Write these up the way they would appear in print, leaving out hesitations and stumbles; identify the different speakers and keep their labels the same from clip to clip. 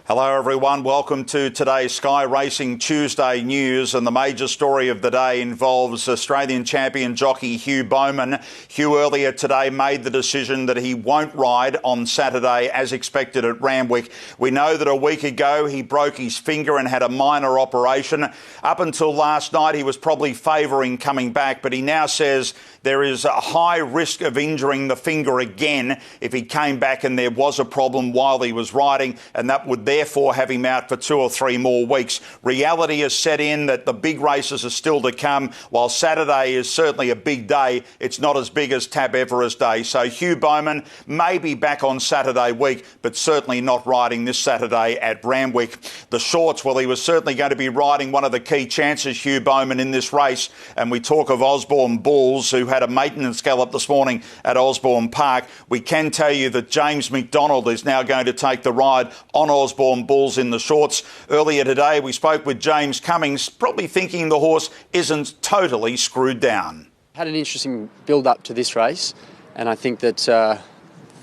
Speaker 1: Hello everyone, welcome to today's Sky Racing Tuesday news, and the major story of the day involves Australian champion jockey Hugh Bowman. Hugh earlier today made the decision that he won't ride on Saturday as expected at Randwick. We know that a week ago he broke his finger and had a minor operation. Up until last night he was probably favouring coming back, but he now says there is a high risk of injuring the finger again if he came back and there was a problem while he was riding, and that would therefore have him out for 2 or 3 more weeks. Reality has set in that the big races are still to come. While Saturday is certainly a big day, it's not as big as Tab Everest Day. So Hugh Bowman may be back on Saturday week, but certainly not riding this Saturday at Randwick. The shorts, well, he was certainly going to be riding one of the key chances, Hugh Bowman, in this race. And we talk of Osborne Bulls, who had a maintenance gallop this morning at Osborne Park. We can tell you that James McDonald is now going to take the ride on Osborne Bulls in the shorts. Earlier today we spoke with James Cummings, probably thinking the horse isn't totally screwed down.
Speaker 2: Had an interesting build-up to this race, and I think that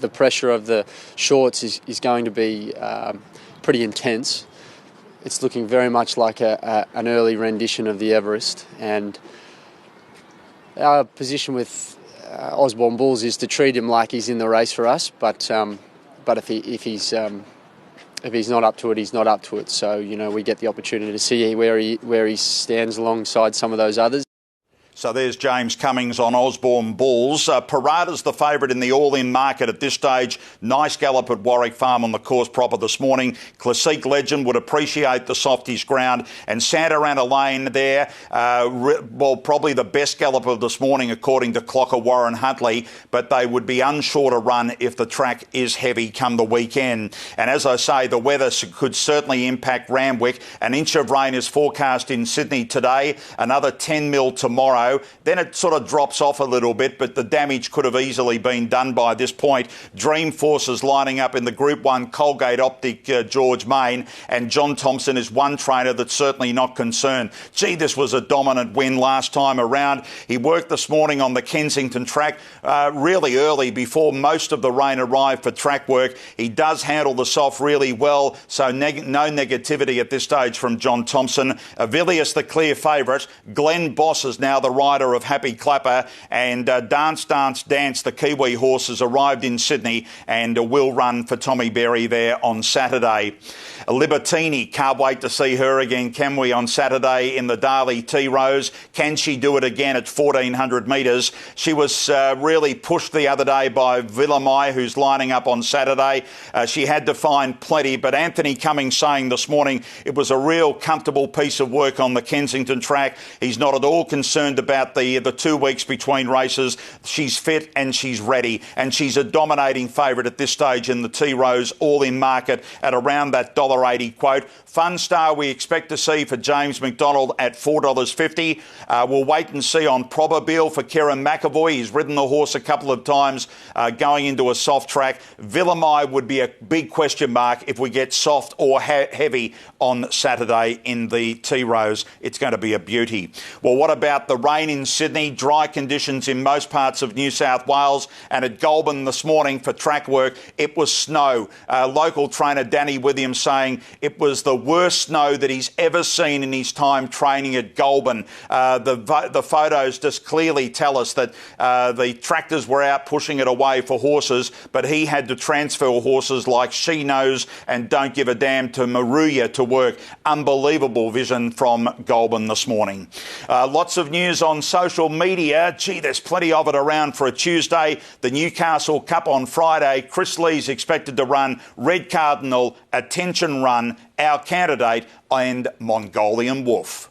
Speaker 2: the pressure of the shorts is going to be pretty intense. It's looking very much like an early rendition of the Everest, and our position with Osborne Bulls is to treat him like he's in the race for us, but if he's not up to it, he's not up to it. So, we get the opportunity to see where he stands alongside some of those others.
Speaker 1: So there's James Cummings on Osborne Bulls. Parada's the favourite in the all-in market at this stage. Nice gallop at Warwick Farm on the course proper this morning. Classique Legend would appreciate the softies ground. And Santa Ana Lane there, probably the best gallop of this morning according to Clocker Warren Huntley, but they would be unsure to run if the track is heavy come the weekend. And as I say, the weather could certainly impact Randwick. An inch of rain is forecast in Sydney today, another 10 mil tomorrow. Then it sort of drops off a little bit, but the damage could have easily been done by this point. Dreamforce is lining up in the Group 1 Colgate Optic George Main, and John Thompson is one trainer that's certainly not concerned. Gee, this was a dominant win last time around. He worked this morning on the Kensington track really early before most of the rain arrived for track work. He does handle the soft really well, so no negativity at this stage from John Thompson. Avilius, the clear favourite. Glen Boss is now the rider of Happy Clapper, and Dance Dance Dance, the Kiwi horse, has arrived in Sydney and will run for Tommy Berry there on Saturday. Libertini, can't wait to see her again, can we, on Saturday in the Darley T-Rose. Can she do it again at 1,400 metres? She was really pushed the other day by Villamai, who's lining up on Saturday. She had to find plenty, but Anthony Cummings saying this morning it was a real comfortable piece of work on the Kensington track. He's not at all concerned about the 2 weeks between races. She's fit and she's ready, and she's a dominating favourite at this stage in the T-Rose all-in market at around that $1.80 quote. Fun Star we expect to see for James McDonald at $4.50. We'll wait and see on Probabile for Kerrin McAvoy. He's ridden the horse a couple of times going into a soft track. Villamai would be a big question mark if we get soft or heavy on Saturday in the T-Rose. It's going to be a beauty. Well, what about the rain in Sydney? Dry conditions in most parts of New South Wales, and at Goulburn this morning for track work it was snow. Local trainer Danny Williams saying it was the worst snow that he's ever seen in his time training at Goulburn. The photos just clearly tell us that the tractors were out pushing it away for horses, but he had to transfer horses like She Knows and Don't Give a Damn to Maruya to work. Unbelievable vision from Goulburn this morning. Lots of news on social media. Gee, there's plenty of it around for a Tuesday. The Newcastle Cup on Friday. Chris Lee's expected to run Red Cardinal, Attention Run, Our Candidate and Mongolian Wolf.